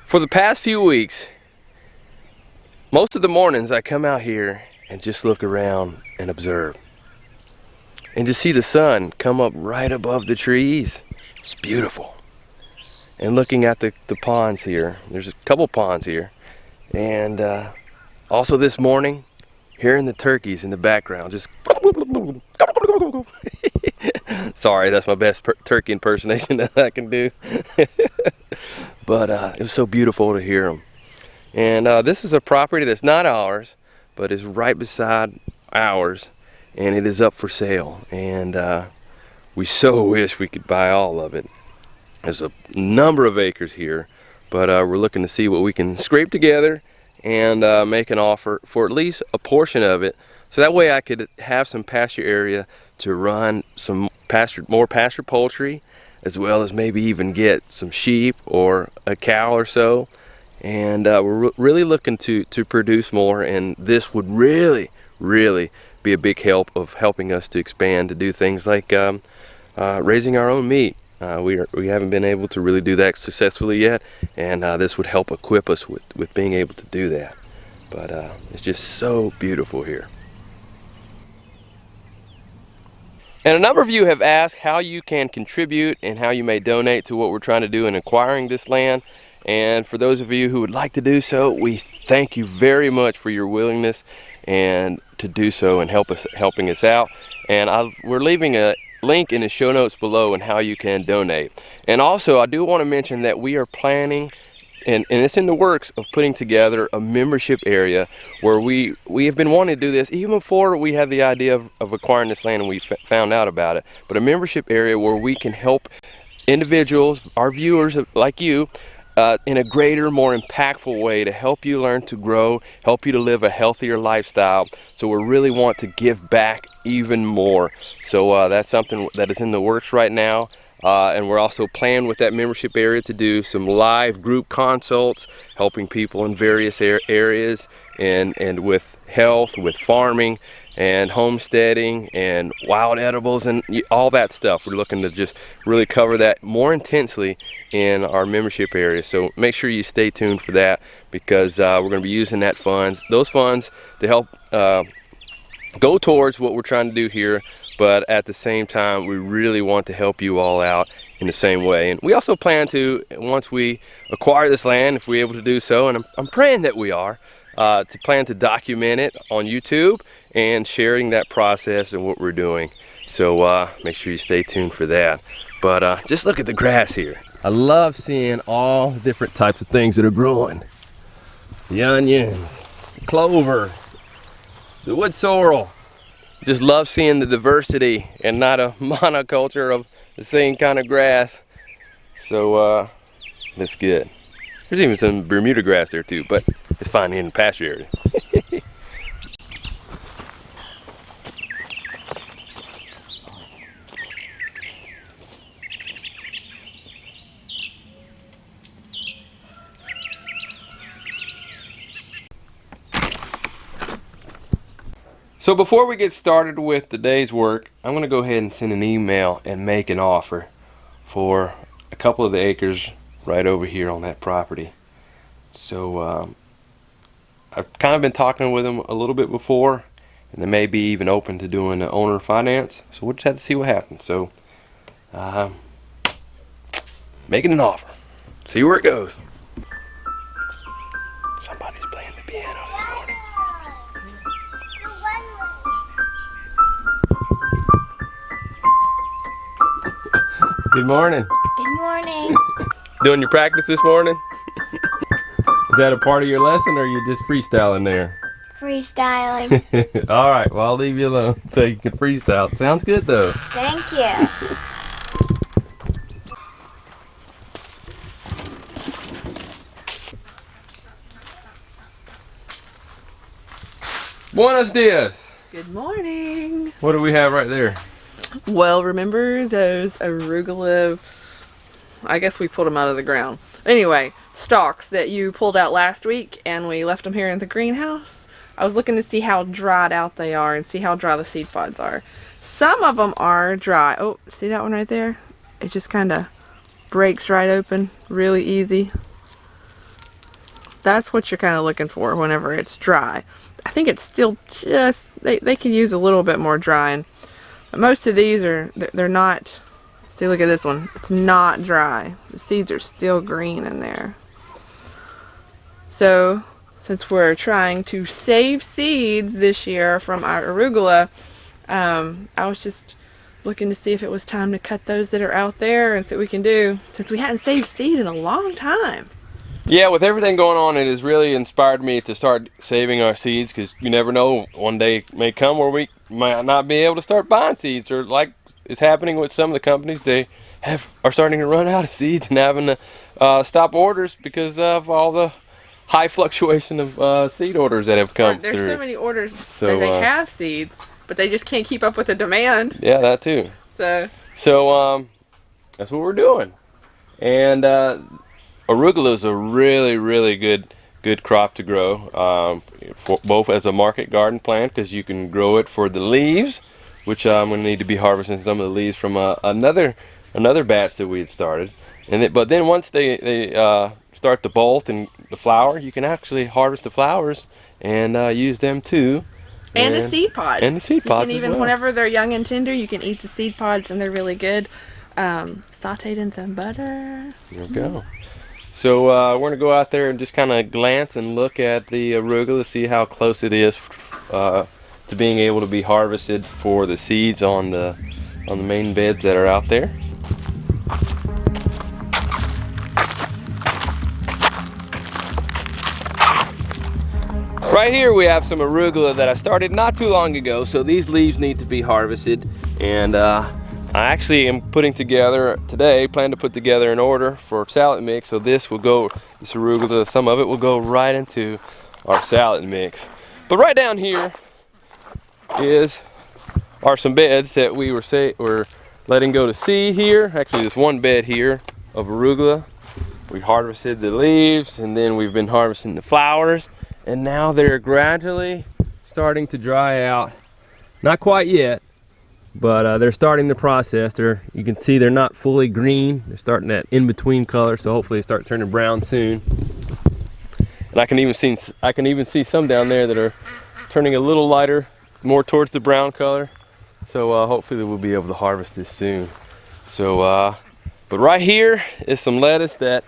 For the past few weeks, most of the mornings I come out here and just look around and observe. And just see the sun come up right above the trees. It's beautiful. And looking at the ponds here, there's a couple ponds here. And also this morning, hearing the turkeys in the background, just sorry, that's my best turkey impersonation that I can do. But it was so beautiful to hear them. And this is a property that's not ours, but is right beside ours, and it is up for sale. And we so wish we could buy all of it. There's a number of acres here, but we're looking to see what we can scrape together and make an offer for at least a portion of it, so that way I could have some pasture area to run some more pasture poultry, as well as maybe even get some sheep or a cow or so. And we're really looking to produce more, and this would really be a big help of helping us to expand to do things like raising our own meat. We haven't been able to really do that successfully yet, and this would help equip us with being able to do that. But it's just so beautiful here. And a number of you have asked how you can contribute and how you may donate to what we're trying to do in acquiring this land. And for those of you who would like to do so, we thank you very much for your willingness and to do so and helping us out. And we're leaving a link in the show notes below on how you can donate. And also I do want to mention that we are planning, and it's in the works of putting together a membership area where we have been wanting to do this even before we had the idea of acquiring this land and we found out about it. But a membership area where we can help individuals, our viewers like you, in a greater, more impactful way to help you learn to grow, help you to live a healthier lifestyle. So we really want to give back even more. So that's something that is in the works right now. And we're also planning with that membership area to do some live group consults, helping people in various areas and with health, with farming and homesteading and wild edibles and all that stuff. We're looking to just really cover that more intensely in our membership area. So make sure you stay tuned for that, because we're going to be using those funds to help go towards what we're trying to do here. But at the same time, we really want to help you all out in the same way. And we also plan to, once we acquire this land, if we're able to do so, and I'm praying that we are, to plan to document it on YouTube and sharing that process and what we're doing. So make sure you stay tuned for that. But just look at the grass here. I love seeing all the different types of things that are growing. The onions, the clover, the wood sorrel. Just love seeing the diversity and not a monoculture of the same kind of grass. So that's good. There's even some Bermuda grass there too, but it's fine in the pasture area. So before we get started with today's work, I'm going to go ahead and send an email and make an offer for a couple of the acres right over here on that property. So I've kind of been talking with them a little bit before, and they may be even open to doing the owner finance. So we'll just have to see what happens. So making an offer. See where it goes. Somebody's playing the piano this morning. Good morning. Good morning. Doing your practice this morning? Is that a part of your lesson, or are you just freestyling there? Freestyling. All right, well, I'll leave you alone so you can freestyle. Sounds good though. Thank you. Buenos dias. Good morning. What do we have right there? Well, remember those arugula, I guess we pulled them out of the ground. Anyway, stalks that you pulled out last week and we left them here in the greenhouse. I was looking to see how dried out they are and see how dry the seed pods are. Some of them are dry. Oh, see that one right there? It just kind of breaks right open really easy. That's what you're kind of looking for whenever it's dry. I think it's still just, they could use a little bit more drying. But most of these they're not. See, look at this one. It's not dry. The seeds are still green in there. So, since we're trying to save seeds this year from our arugula, I was just looking to see if it was time to cut those that are out there and see what we can do, since we hadn't saved seed in a long time. Yeah, with everything going on, it has really inspired me to start saving our seeds, because you never know, one day may come where we might not be able to start buying seeds, or like is happening with some of the companies, they are starting to run out of seeds and having to stop orders because of all the high fluctuation of seed orders that have come There's through. so many orders that they have seeds, but they just can't keep up with the demand. Yeah, that too. So that's what we're doing. And arugula is a really good crop to grow, both as a market garden plant, because you can grow it for the leaves, which I'm going to need to be harvesting some of the leaves from another batch that we had started. But then once they start to bolt and the flower, you can actually harvest the flowers and use them too. And the seed pods. And the seed pods You can even, as well. whenever they're young and tender, you can eat the seed pods, and they're really good. Sauteed in some butter. There we go. So we're going to go out there and just kind of glance and look at the arugula, see how close it is to being able to be harvested for the seeds on the main beds that are out there. Right here we have some arugula that I started not too long ago, so these leaves need to be harvested, and I actually am putting together today, plan to put together an order for salad mix, so this arugula, some of it will go right into our salad mix. But right down here are some beds that we're letting go to seed here. Actually, there's one bed here of arugula. We harvested the leaves, and then we've been harvesting the flowers, and now they're gradually starting to dry out. Not quite yet, but they're starting the process. You can see they're not fully green. They're starting that in-between color, so hopefully they start turning brown soon. And I can even see some down there that are turning a little lighter, more towards the brown color. So hopefully we'll be able to harvest this soon. So, but right here is some lettuce that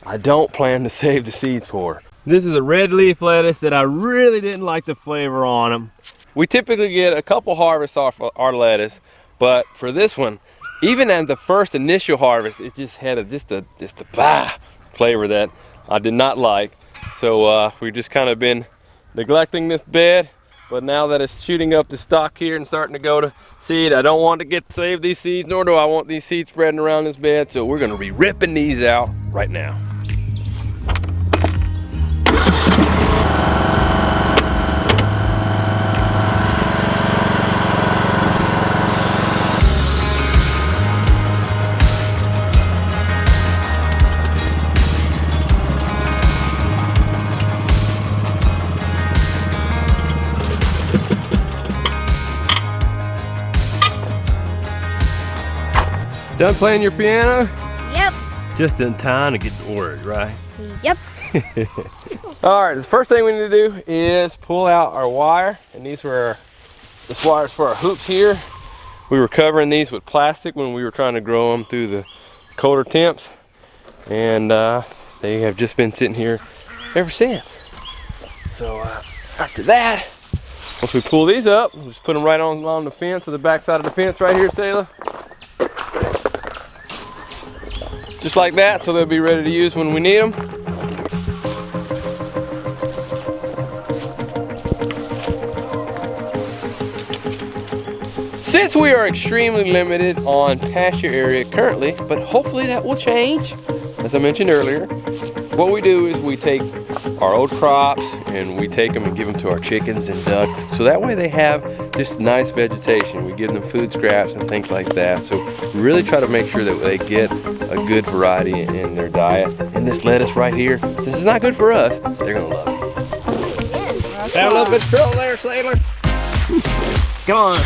I don't plan to save the seeds for. This is a red leaf lettuce that I really didn't like the flavor on them. We typically get a couple harvests off our lettuce, but for this one, even at the first initial harvest, it just had just a bah flavor that I did not like. So we've just kind of been neglecting this bed, but now that it's shooting up the stalk here and starting to go to seed, I don't want to save these seeds, nor do I want these seeds spreading around this bed, so we're going to be ripping these out right now. Done playing your piano? Yep. Just in time to get the words, right? Yep. Alright, the first thing we need to do is pull out our wire, and these were this wire's for our hoops here. We were covering these with plastic when we were trying to grow them through the colder temps, and they have just been sitting here ever since. So after that, once we pull these up, we'll just put them right on the fence, or the back side of the fence right here, Selah. Just like that, so they'll be ready to use when we need them. Since we are extremely limited on pasture area currently, but hopefully that will change, as I mentioned earlier, what we do is we take our old crops and we take them and give them to our chickens and ducks, so that way they have just nice vegetation. We give them food scraps and things like that, so we really try to make sure that they get a good variety in their diet. And this lettuce right here, since it's not good for us, they're gonna love it. Have a little bit of trouble there, Sailor. Come on.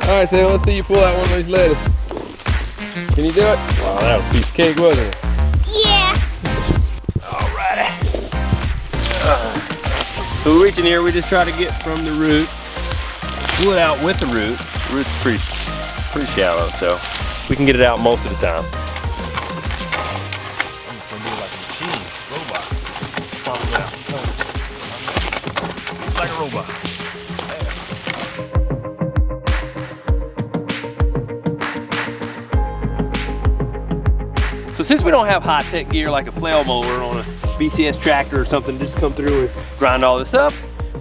All right, Sailor, let's see you pull out one of these lettuce. Can you do it? Wow, that was a piece of cake, wasn't it? Yeah. Alrighty. So we reach in here, we just try to get from the root, pull it out with the root. The root's pretty shallow, so we can get it out most of the time. I'm just gonna do it like a machine, robot. Pump it out. Just like a robot. So since we don't have high-tech gear like a flail mower on a BCS tractor or something, just come through and grind all this up,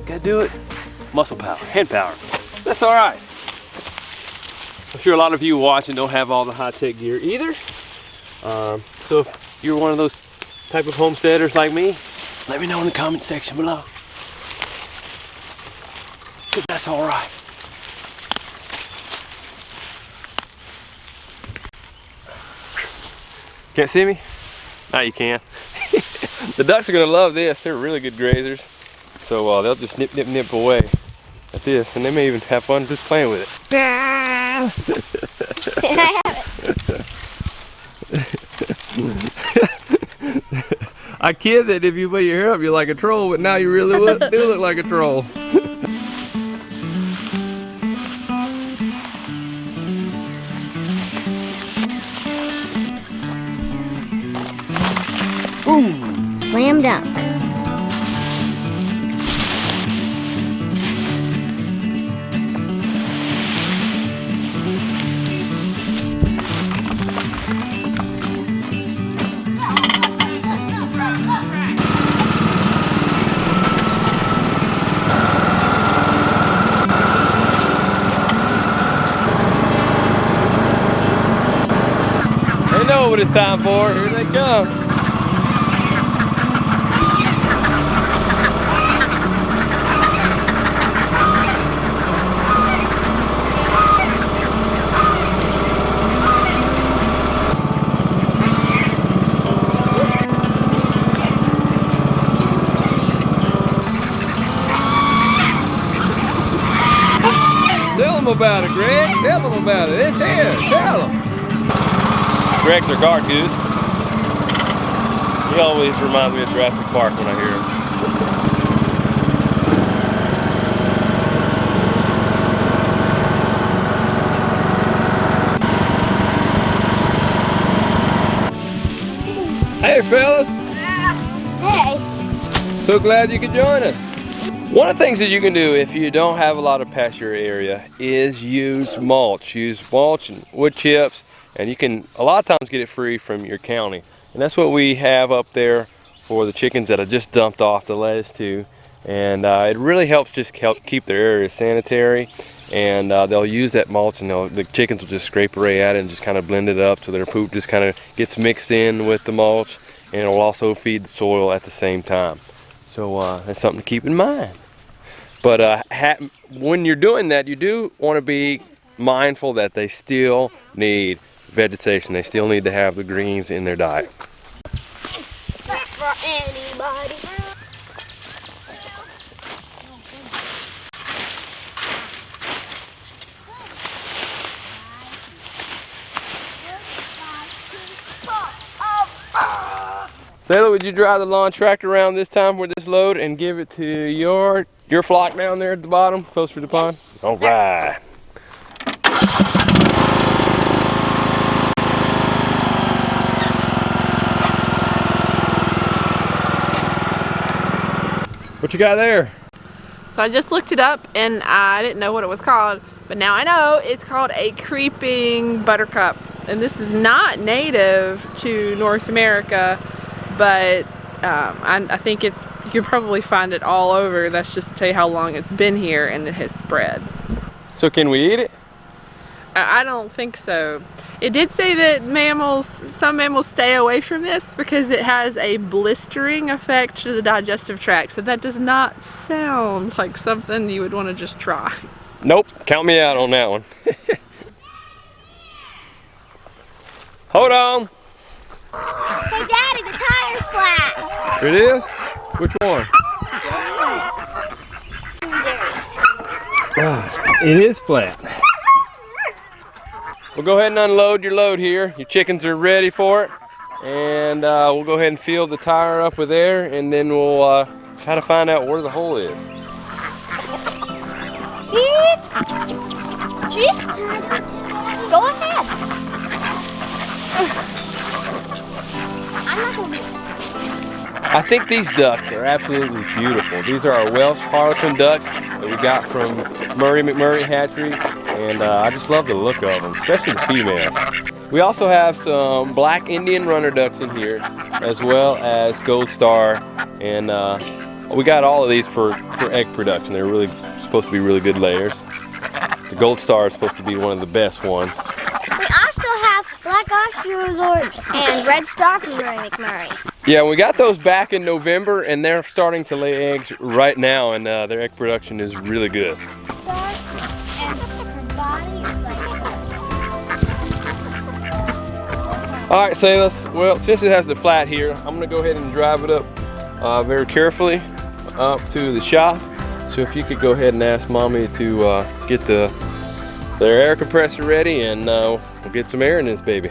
gotta do it muscle power, hand power. That's all right. I'm sure a lot of you watching don't have all the high-tech gear either. So if you're one of those type of homesteaders like me, let me know in the comment section below. 'Cause that's all right. Can't see me? Now you can. The ducks are gonna love this. They're really good grazers. So they'll just nip away at this, and they may even have fun just playing with it. I kid that if you put your hair up, you're like a troll, but now you really do look like a troll. Boom. Slam dunk. They know what it's time for. Here they come. Tell them about it, Greg. Tell them about it. It's here. Tell them. Greg's our guard goose. He always reminds me of Jurassic Park when I hear him. Hey fellas. Hey. So glad you could join us. One of the things that you can do if you don't have a lot of pasture area is use mulch. Use mulch and wood chips, and you can a lot of times get it free from your county. And that's what we have up there for the chickens that I just dumped off the lettuce to. And it really helps just help keep their area sanitary. And they'll use that mulch, and the chickens will just scrape away at it and just kind of blend it up so their poop just kind of gets mixed in with the mulch, and it'll also feed the soil at the same time. So that's something to keep in mind. But when you're doing that, you do want to be mindful that they still need vegetation. They still need to have the greens in their diet. Not for anybody. Selah, would you drive the lawn tractor around this time with this load and give it to your flock down there at the bottom, closer to the pond? All right. What you got there? So I just looked it up and I didn't know what it was called, but now I know it's called a creeping buttercup. And this is not native to North America, but I think you can probably find it all over. That's just to tell you how long it's been here and it has spread. So can we eat it? I don't think so. It did say that some mammals stay away from this because it has a blistering effect to the digestive tract. So that does not sound like something you would want to just try. Nope, count me out on that one. Hold on. Hey Daddy, the tire's flat. It is? Which one? It is flat. we'll go ahead and unload your load here. Your chickens are ready for it. And we'll go ahead and fill the tire up with air, and then we'll try to find out where the hole is. Go ahead. I'm not gonna be. I think these ducks are absolutely beautiful. These are our Welsh Harlequin ducks that we got from Murray McMurray Hatchery, and I just love the look of them, especially the females. We also have some black Indian runner ducks in here, as well as Gold Star, and we got all of these for egg production. They're really supposed to be really good layers. The Gold Star is supposed to be one of the best ones. We also have black Australorps and red star from Murray McMurray. Yeah, we got those back in November, and they're starting to lay eggs right now, and their egg production is really good. All right, Selah, well, since it has the flat here, I'm gonna go ahead and drive it up very carefully up to the shop. So if you could go ahead and ask Mommy to get their air compressor ready, and we'll get some air in this baby.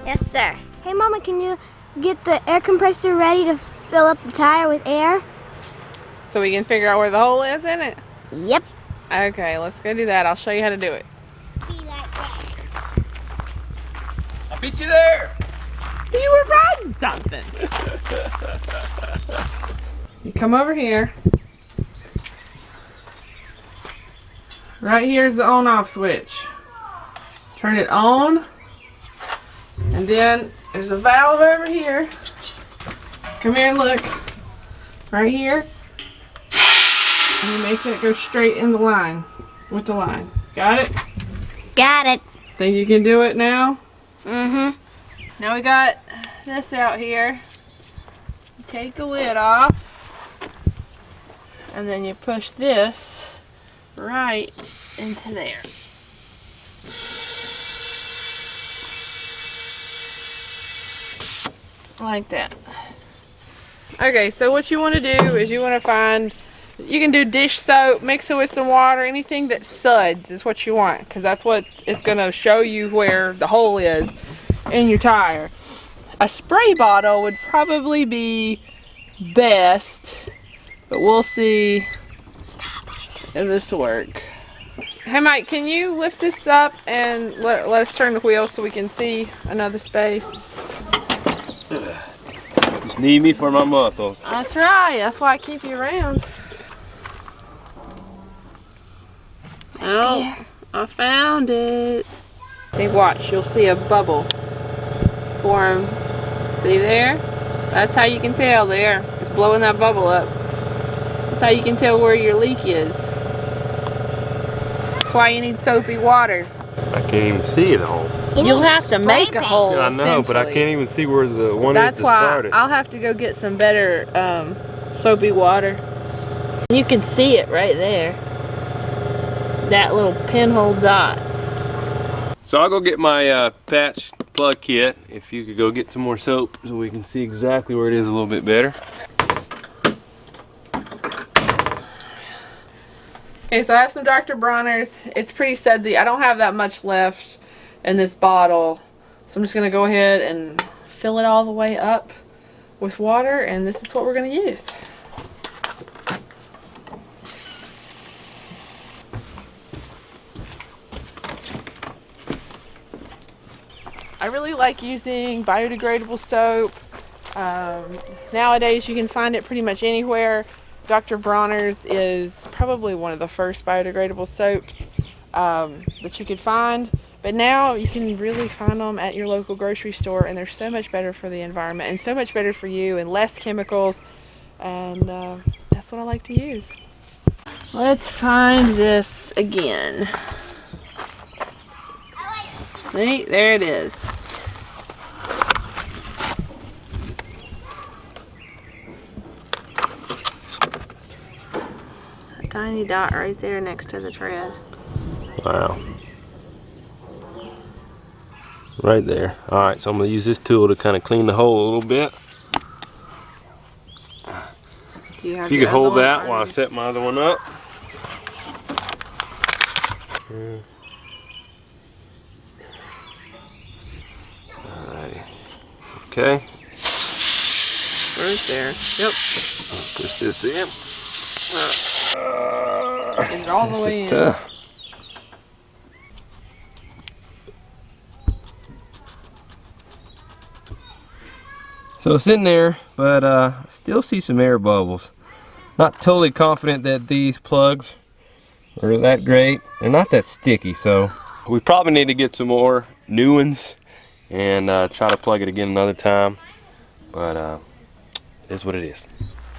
Yes, sir. Hey, Mama, can you get the air compressor ready to fill up the tire with air? So we can figure out where the hole is in it? Yep. Okay, let's go do that. I'll show you how to do it. Be like that. I'll beat you there. You were riding something. You come over here. Right here's the on-off switch. Turn it on. And then there's a valve over here. Come here and look. Right here. And you make it go straight in the line. With the line. Got it? Got it. Think you can do it now? Mm-hmm. Now we got this out here. You take the lid off. And then you push this right into there. Like that. Okay, so what you want to do is you want to find, you can do dish soap, mix it with some water, anything that suds is what you want, because that's what it's going to show you where the hole is in your tire. A spray bottle would probably be best, but we'll see if this will work. Hey Mike, can you lift this up and let us turn the wheel so we can see another space? Just need me for my muscles. That's right, that's why I keep you around. Oh, yeah. I found it. Hey, watch, you'll see a bubble form. See there? That's how you can tell there. It's blowing that bubble up. That's how you can tell where your leak is. That's why you need soapy water. I can't even see it all. You'll have to make a hole. I know, but I can't even see where the one is to start it. I'll have to go get some better soapy water. You can see it right there. That little pinhole dot. So I'll go get my patch plug kit. If you could go get some more soap so we can see exactly where it is a little bit better. Okay, so I have some Dr. Bronner's. It's pretty sudsy. I don't have that much left in this bottle. So I'm just going to go ahead and fill it all the way up with water, and this is what we're going to use. I really like using biodegradable soap. Nowadays you can find it pretty much anywhere. Dr. Bronner's is probably one of the first biodegradable soaps that you could find. But now you can really find them at your local grocery store, and they're so much better for the environment and so much better for you and less chemicals. And that's what I like to use. Let's find this again. See, there it is. A tiny dot right there next to the tread. Wow. Right there. Alright, so I'm going to use this tool to kind of clean the hole a little bit. If you could hold that while I set my other one up. Okay. Right there. Yep. Push this in. It's all the way in. Tough. So it's in there, but still see some air bubbles. Not totally confident that these plugs are that great. They're not that sticky, so we probably need to get some more new ones and try to plug it again another time. But it is what it is.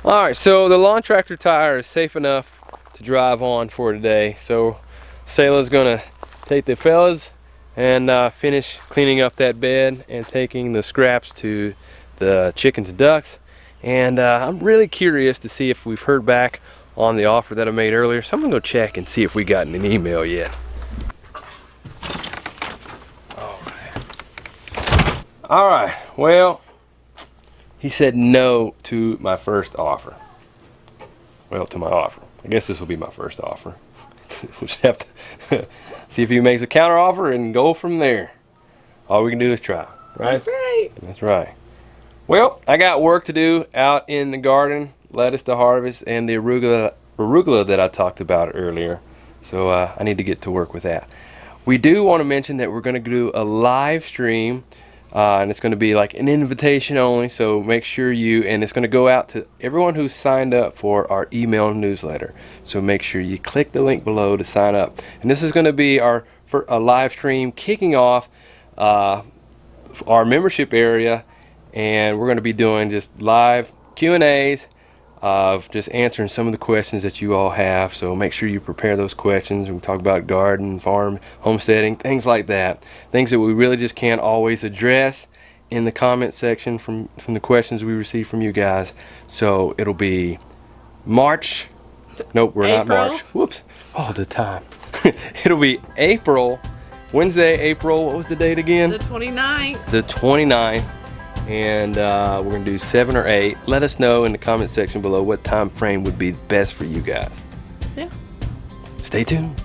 All right, so the lawn tractor tire is safe enough to drive on for today. So Selah's gonna take the fellas and finish cleaning up that bed and taking the scraps to the chickens and ducks. And I'm really curious to see if we've heard back on the offer that I made earlier. So I'm gonna go check and see if we got an email yet. All right, well, he said no to my first offer. Well, to my offer. I guess this will be my first offer. We'll just have to see if he makes a counter offer and go from there. All we can do is try, right? That's right. That's right. Well, I got work to do out in the garden, lettuce to harvest, and the arugula that I talked about earlier. So I need to get to work with that. We do want to mention that we're going to do a live stream, and it's going to be like an invitation only. So make sure and it's going to go out to everyone who's signed up for our email newsletter. So make sure you click the link below to sign up. And this is going to be a live stream kicking off our membership area. And we're going to be doing just live Q&As of just answering some of the questions that you all have. So make sure you prepare those questions. We talk about garden, farm, homesteading, things like that. Things that we really just can't always address in the comment section from the questions we receive from you guys. So it'll be March. Nope, we're not March. Whoops. Oh, the time. It'll be Wednesday, April. What was the date again? The 29th. The 29th. And we're gonna do 7 or 8. Let us know in the comment section below what time frame would be best for you guys. Yeah. Stay tuned.